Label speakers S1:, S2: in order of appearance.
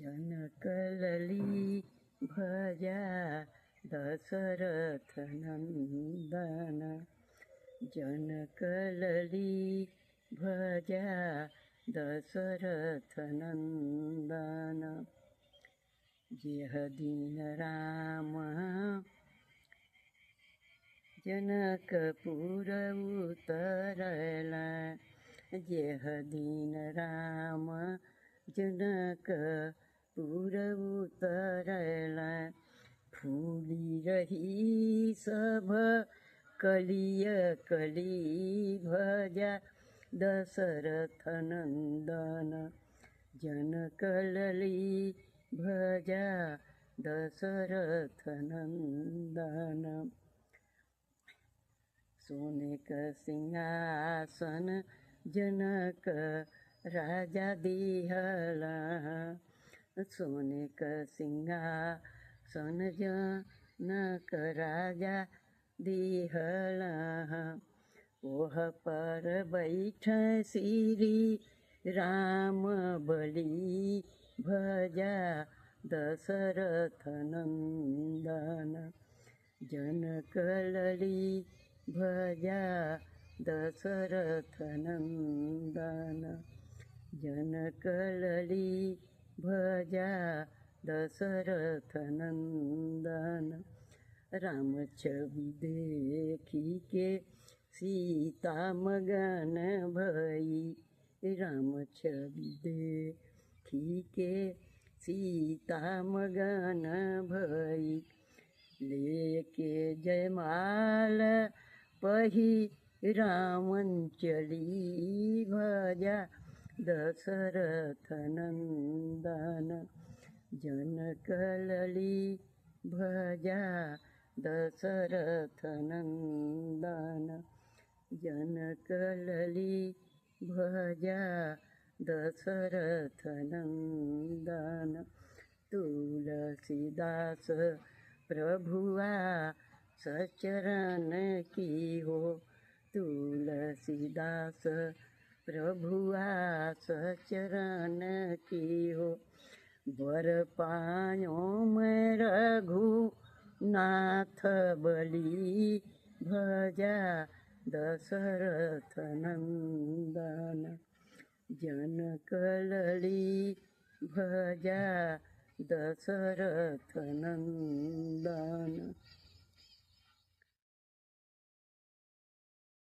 S1: जनकलली भजा दशरथ नंदन। जनकलली भजा दशरथ नंदन। जेह दिन राम जनकपुर उतरला। जेह दिन राम जनकपुर उतरला। फूली रही सभ कलिय कली भजा दशरथ नंदन। जनकलली भजा दशरथ नंदन। सोने का सिंहासन जनक राजा दिहला। सोने का सिंहासन जनक राजा दिहला। ओह पर बैठे श्री राम बलि भजा दशरथ नंदन। जनकलली भजा दशरथ नंदन। जनकलली भजा दशरथ नंदन। राम छवि देखी के सीता मगन भई। राम छवि देखी के सीता मगन भई। लेके जयमाल पही रावण चली भजा दशरथ नंदन। जनकलली भजा दशरथ नंदन। जनकलली भजा दशरथ नंदन। तुलसीदास प्रभुआ सचरण की हो। तुलसीदास प्रभुआ सचरण की हो। वर पायो मैं रघुनाथ बलि भजा दशरथ नंदन। जनकलली भजा दशरथ नंदन।